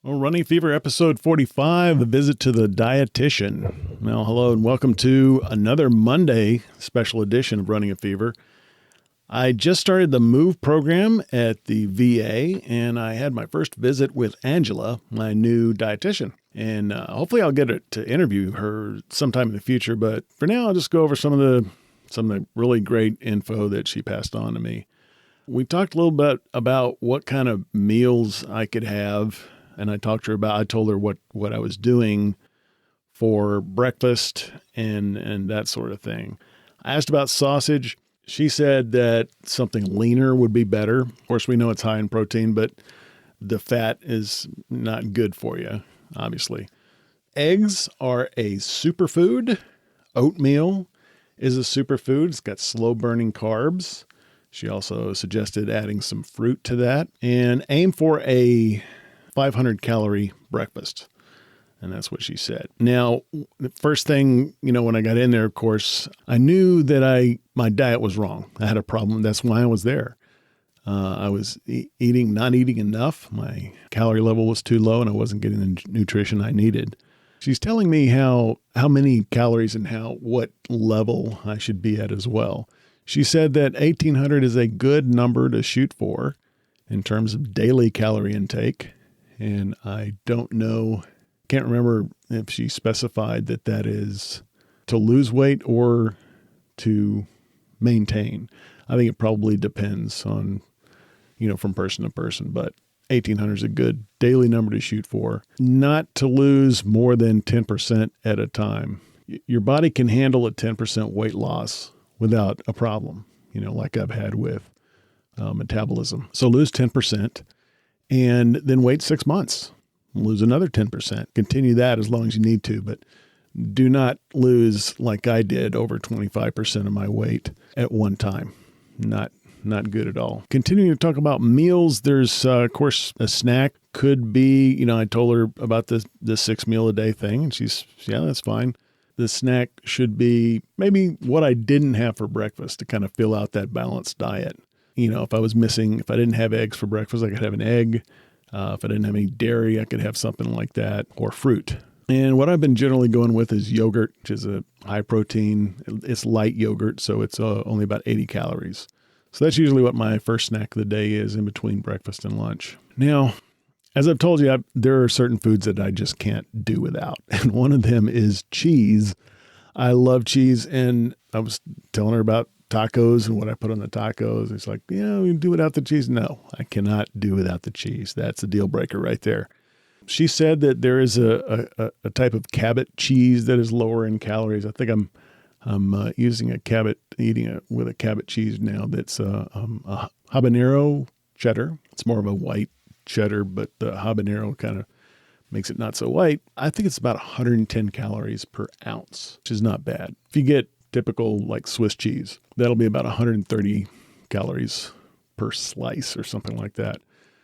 Well, Running Fever episode 45, a visit to the dietitian. Well, hello and welcome to another Monday special edition of Running a Fever. I just started the MOVE program at the VA, and I had my first visit with Angela, my new dietitian. And hopefully I'll get to interview her sometime in the future, but for now I'll just go over some of the really great info that she passed on to me. We talked a little bit about what kind of meals I could have. And I told her what I was doing for breakfast and that sort of thing. I asked about sausage. She said that something leaner would be better. Of course, we know it's high in protein, but the fat is not good for you, obviously. Eggs are a superfood. Oatmeal is a superfood. It's got slow-burning carbs. She also suggested adding some fruit to that. And aim for a 500-calorie breakfast. And that's what she said. Now, the first thing, when I got in there, of course, I knew that my diet was wrong. I had a problem. That's why I was there. I was not eating enough. My calorie level was too low and I wasn't getting the nutrition I needed. She's telling me how many calories and what level I should be at as well. She said that 1,800 is a good number to shoot for in terms of daily calorie intake. And I can't remember if she specified that is to lose weight or to maintain. I think it probably depends on, from person to person, but 1,800 is a good daily number to shoot for. Not to lose more than 10% at a time. Your body can handle a 10% weight loss without a problem, like I've had with metabolism. So lose 10%. And then wait 6 months, lose another 10%. Continue that as long as you need to, but do not lose like I did over 25% of my weight at one time. Not good at all. Continuing to talk about meals, there's, of course, a snack could be, I told her about the 6 meal a day thing, and she's, yeah, that's fine. The snack should be maybe what I didn't have for breakfast to kind of fill out that balanced diet. If I didn't have eggs for breakfast, I could have an egg. If I didn't have any dairy, I could have something like that, or fruit. And what I've been generally going with is yogurt, which is a high protein. It's light yogurt, so it's only about 80 calories. So that's usually what my first snack of the day is in between breakfast and lunch. Now, as I've told you, there are certain foods that I just can't do without. And one of them is cheese. I love cheese. And I was telling her about tacos and what I put on the tacos. It's like, we can do without the cheese. No, I cannot do without the cheese. That's a deal breaker right there. She said that there is a type of Cabot cheese that is lower in calories. I think I'm using with a Cabot cheese now that's a habanero cheddar. It's more of a white cheddar, but the habanero kind of makes it not so white. I think it's about 110 calories per ounce, which is not bad. If you get typical like Swiss cheese, that'll be about 130 calories per slice or something like that.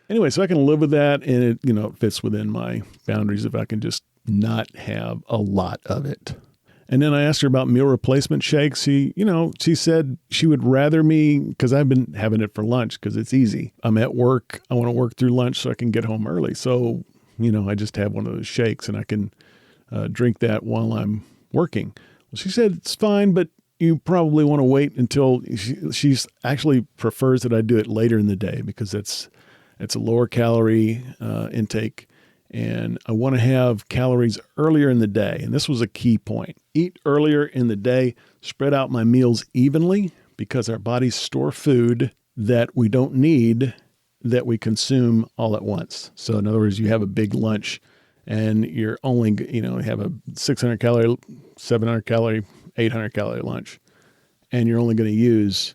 Anyway, so I can live with that, and it fits within my boundaries if I can just not have a lot of it. And then I asked her about meal replacement shakes. She said she would rather me, because I've been having it for lunch because it's easy. I'm at work. I want to work through lunch so I can get home early. So, I just have one of those shakes and I can drink that while I'm working. Well, she said it's fine, but you probably want to wait until she's actually prefers that I do it later in the day because it's a lower calorie intake. And I want to have calories earlier in the day. And this was a key point. Eat earlier in the day, spread out my meals evenly because our bodies store food that we don't need that we consume all at once. So in other words, you have a big lunch and you're only, have a 600 calorie, 700 calorie, 800 calorie lunch, and you're only going to use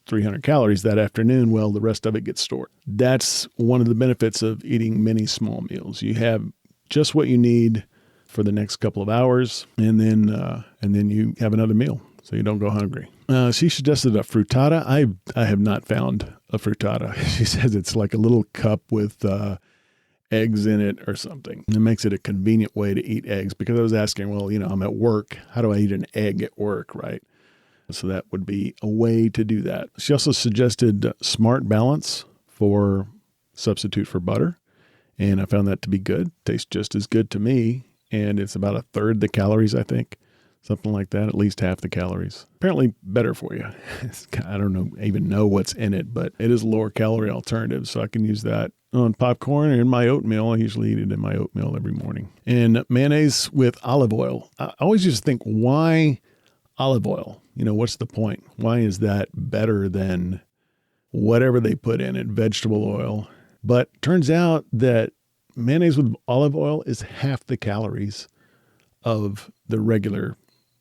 300 calories that afternoon. Well, the rest of it gets stored. That's one of the benefits of eating many small meals. You have just what you need for the next couple of hours, and then you have another meal, so you don't go hungry. She suggested a frittata. I have not found a frittata. She says it's like a little cup with eggs in it or something. It makes it a convenient way to eat eggs because I was asking, well, I'm at work. How do I eat an egg at work, right? So that would be a way to do that. She also suggested Smart Balance for substitute for butter. And I found that to be good. Tastes just as good to me. And it's about a third the calories, I think. Something like that, at least half the calories. Apparently better for you. I don't even know what's in it, but it is a lower calorie alternative. So I can use that on popcorn or in my oatmeal. I usually eat it in my oatmeal every morning. And mayonnaise with olive oil. I always used to think, why olive oil? What's the point? Why is that better than whatever they put in it, vegetable oil? But turns out that mayonnaise with olive oil is half the calories of the regular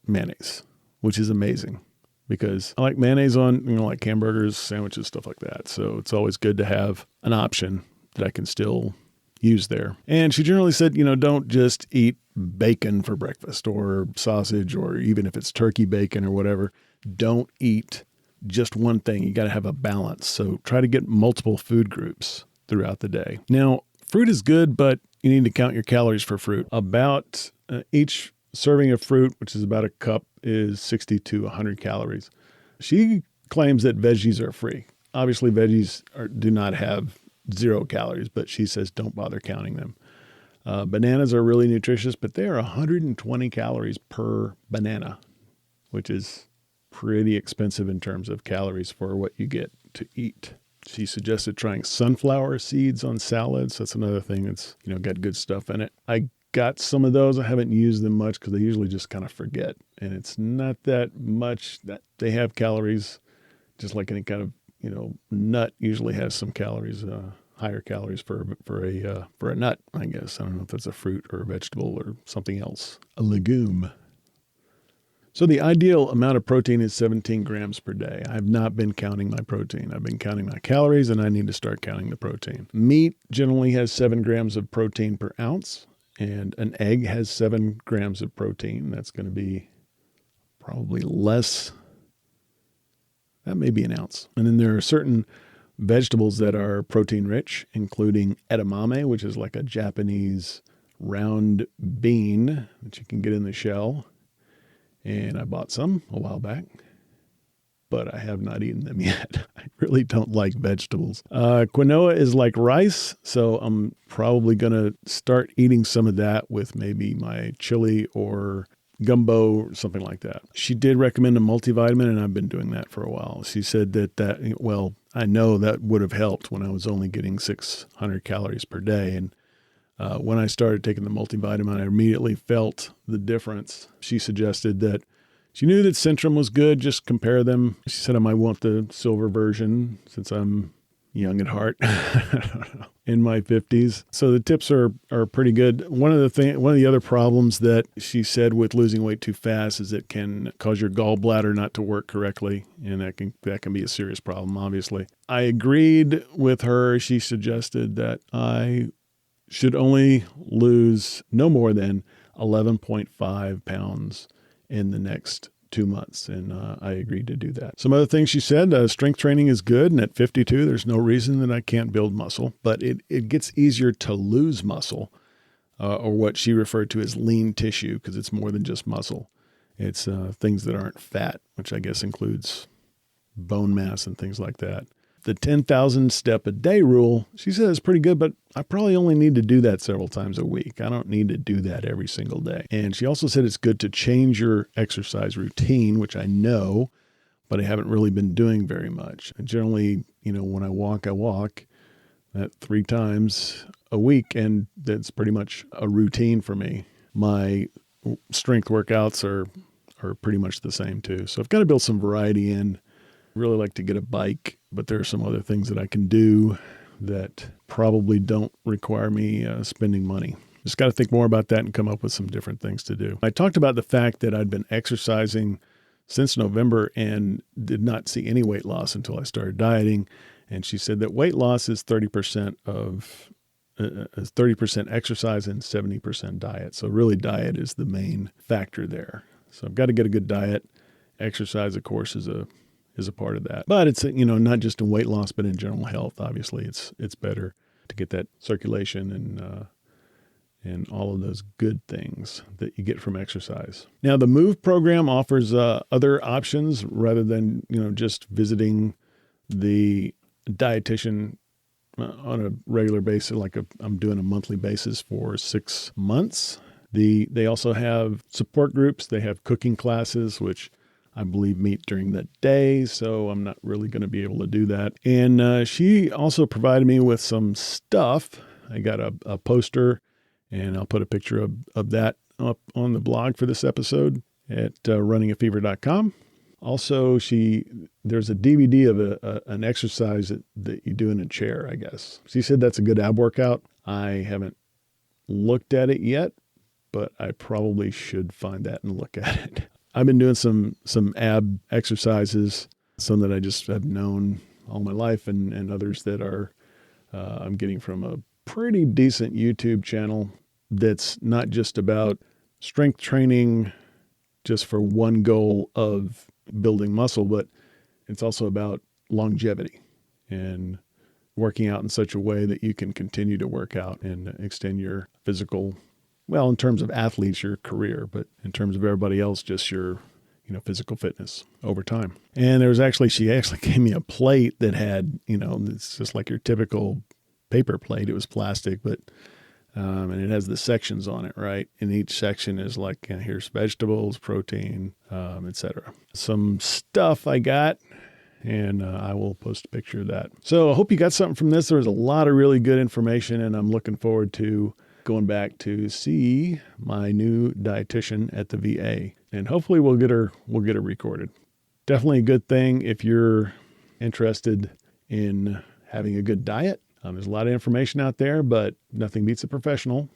mayonnaise, which is amazing because I like mayonnaise on, like hamburgers, sandwiches, stuff like that. So it's always good to have an option that I can still use there. And she generally said, don't just eat bacon for breakfast or sausage, or even if it's turkey bacon or whatever, don't eat just one thing. You got to have a balance. So try to get multiple food groups throughout the day. Now, fruit is good, but you need to count your calories for fruit. About each serving of fruit, which is about a cup, is 60 to 100 calories. She claims that veggies are free. Obviously, veggies do not have 0 calories, but she says don't bother counting them. Bananas are really nutritious, but they are 120 calories per banana, which is pretty expensive in terms of calories for what you get to eat. She suggested trying sunflower seeds on salads. That's another thing that's, got good stuff in it. I got some of those. I haven't used them much because I usually just kind of forget. And it's not that much that they have calories, just like any kind of, nut usually has some calories, higher calories for a nut, I guess. I don't know if that's a fruit or a vegetable or something else, a legume. So the ideal amount of protein is 17 grams per day. I have not been counting my protein. I've been counting my calories, and I need to start counting the protein. Meat generally has 7 grams of protein per ounce, and an egg has 7 grams of protein. That's going to be probably less. That may be an ounce. And then there are certain vegetables that are protein rich, including edamame, which is like a Japanese round bean that you can get in the shell. And I bought some a while back, but I have not eaten them yet. I really don't like vegetables. Quinoa is like rice, so I'm probably going to start eating some of that with maybe my chili or gumbo or something like that. She did recommend a multivitamin, and I've been doing that for a while. She said that I know that would have helped when I was only getting 600 calories per day. And when I started taking the multivitamin, I immediately felt the difference. She suggested that she knew that Centrum was good. Just compare them. She said I might want the silver version since I'm young at heart, in my 50s. So the tips are pretty good. One of the other problems that she said with losing weight too fast is it can cause your gallbladder not to work correctly, and that can be a serious problem, obviously. I agreed with her. She suggested that I should only lose no more than 11.5 pounds in the next 2 months. And I agreed to do that. Some other things she said, strength training is good. And at 52, there's no reason that I can't build muscle, but it gets easier to lose muscle, or what she referred to as lean tissue, because it's more than just muscle. It's things that aren't fat, which I guess includes bone mass and things like that. The 10,000 step a day rule, she said, is pretty good, but I probably only need to do that several times a week. I don't need to do that every single day. And she also said it's good to change your exercise routine, which I know, but I haven't really been doing very much. I generally, when I walk 3 times a week, and that's pretty much a routine for me. My strength workouts are pretty much the same too. So I've got to build some variety in. Really like to get a bike, but there are some other things that I can do that probably don't require me spending money. Just got to think more about that and come up with some different things to do. I talked about the fact that I'd been exercising since November and did not see any weight loss until I started dieting. And she said that weight loss is 30% exercise and 70% diet. So really diet is the main factor there. So I've got to get a good diet. Exercise, of course, is a part of that. But it's, not just in weight loss, but in general health. Obviously, it's better to get that circulation and all of those good things that you get from exercise. Now, the MOVE program offers other options rather than, just visiting the dietitian on a regular basis, I'm doing a monthly basis for 6 months. They also have support groups. They have cooking classes, which I believe meet during the day, so I'm not really going to be able to do that. And she also provided me with some stuff. I got a poster, and I'll put a picture of that up on the blog for this episode at runningafever.com. Also, there's a DVD of an exercise that you do in a chair, I guess. She said that's a good ab workout. I haven't looked at it yet, but I probably should find that and look at it. I've been doing some ab exercises, some that I just have known all my life, and others that I'm getting from a pretty decent YouTube channel that's not just about strength training just for one goal of building muscle, but it's also about longevity and working out in such a way that you can continue to work out and extend your physical, well, in terms of athletes, your career, but in terms of everybody else, just your, physical fitness over time. And she actually gave me a plate that had, it's just like your typical paper plate. It was plastic, but, and it has the sections on it, right? And each section is like, here's vegetables, protein, etc. Some stuff I got, and I will post a picture of that. So I hope you got something from this. There was a lot of really good information, and I'm looking forward to going back to see my new dietitian at the VA, and hopefully we'll get her recorded. Definitely a good thing if you're interested in having a good diet. There's a lot of information out there, but nothing beats a professional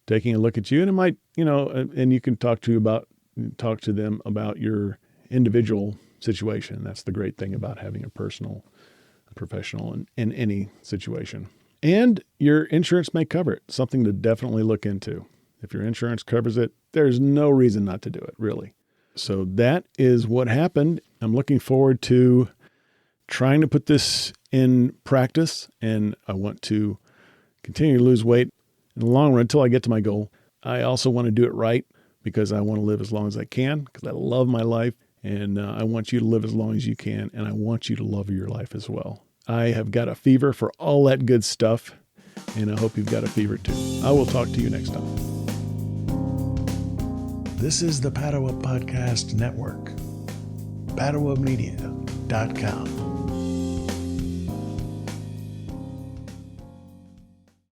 taking a look at you, and it might, and you can talk to them about your individual situation. That's the great thing about having a professional in any situation. And your insurance may cover it. Something to definitely look into. If your insurance covers it, there's no reason not to do it, really. So that is what happened. I'm looking forward to trying to put this in practice, and I want to continue to lose weight in the long run until I get to my goal. I also want to do it right because I want to live as long as I can, because I love my life, and I want you to live as long as you can, and I want you to love your life as well. I have got a fever for all that good stuff, and I hope you've got a fever too. I will talk to you next time. This is the Padua Podcast Network, PaduaMedia.com.